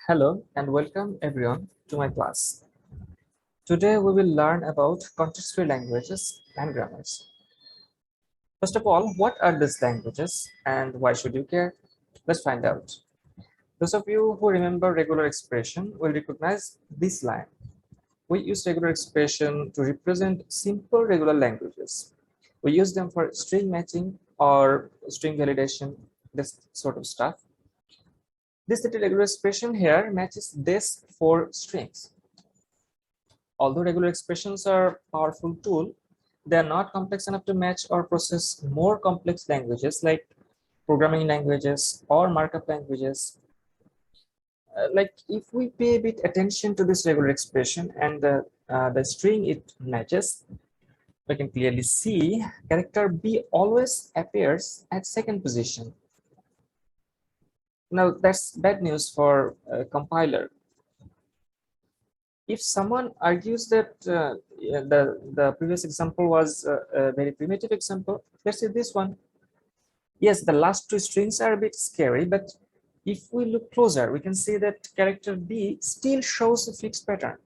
Hello and welcome everyone to my class. Today we will learn about context-free languages and grammars. First of all, what are these languages and why should you care? Let's find out. Those of you who remember regular expression will recognize this line. We use regular expression to represent simple regular languages. We use them for string matching or string validation, this sort of stuff. This little regular expression here matches this for strings. Although regular expressions are a powerful tool, they are not complex enough to match or process more complex languages like programming languages or markup languages. Like if we pay a bit attention to this regular expression and the string it matches, we can clearly see character B always appears at second position. Now that's bad news for a compiler. If someone argues that the previous example was a very primitive example, let's say this one. Yes, the last two strings are a bit scary, but if we look closer, we can see that character B still shows a fixed pattern.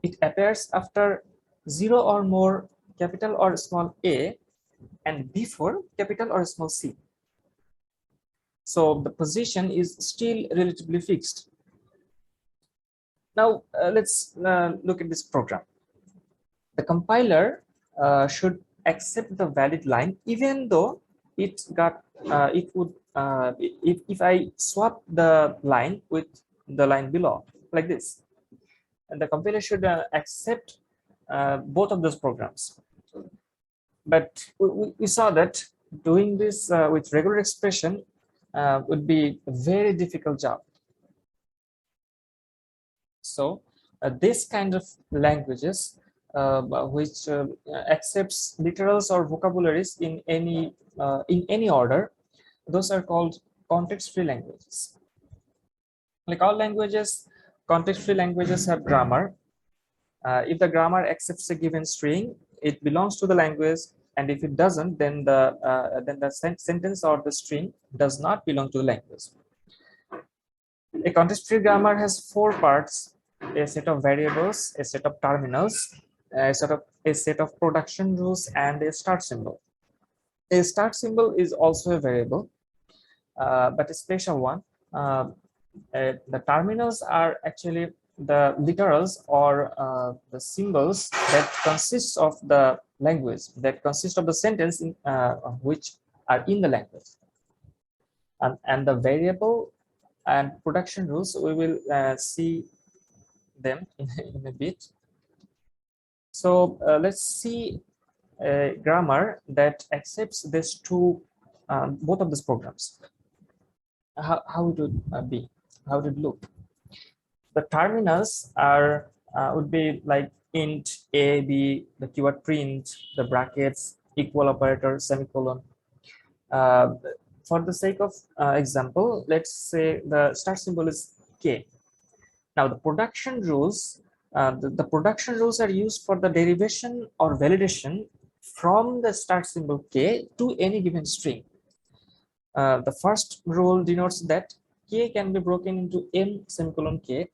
It appears after 0 or more capital or small a and before capital or small c. So the position is still relatively fixed. Now let's look at this program. The compiler should accept the valid line even though it would if I swap the line with the line below like this, and the compiler should accept both of those programs. But we saw that doing this with regular expression would be a very difficult job. So this kind of languages which accepts literals or vocabularies in any order, those are called context-free languages. Like all languages, context-free languages have grammar. If the grammar accepts a given string, it belongs to the language, and if it doesn't, then the sentence or the string does not belong to the language. A context-free grammar has four parts: a set of variables, a set of terminals, a set of production rules, and a start symbol. A start symbol is also a variable, but a special one. The terminals are actually the literals or the symbols that consist of the language, that consist of the sentence which are in the language. And the variable and production rules, we will see them in a bit. So let's see a grammar that accepts these two, both of these programs. How it would be, how it would look. The terminals are would be like int a, b, the keyword print, the brackets, equal operator, semicolon. For the sake of example, let's say the start symbol is k. Now the production rules, the production rules are used for the derivation or validation from the start symbol k to any given string. The first rule denotes that k can be broken into m semicolon k.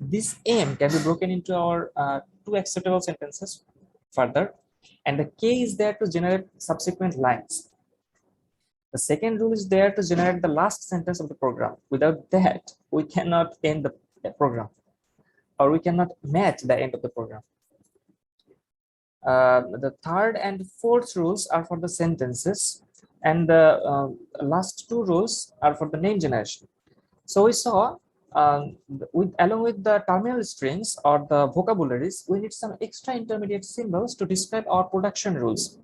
This m can be broken into our two acceptable sentences further, and the k is there to generate subsequent lines. The second rule is there to generate the last sentence of the program. Without that, we cannot end the program, or we cannot match the end of the program. The third and fourth rules are for the sentences, and the last two rules are for the name generation. So we saw along with the terminal strings or the vocabularies, we need some extra intermediate symbols to describe our production rules.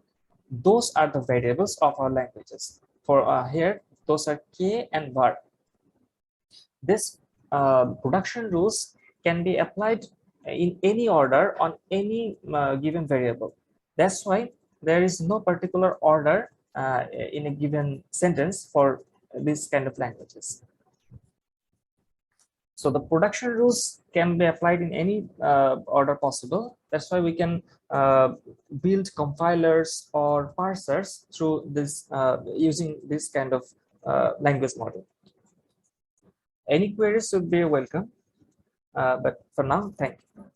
Those are the variables of our languages. For here, those are k and var. This production rules can be applied in any order on any given variable. That's why there is no particular order in a given sentence for this kind of languages. So the production rules can be applied in any order possible. That's why we can build compilers or parsers through this using this kind of language model. Any queries would be welcome. But for now, thank you.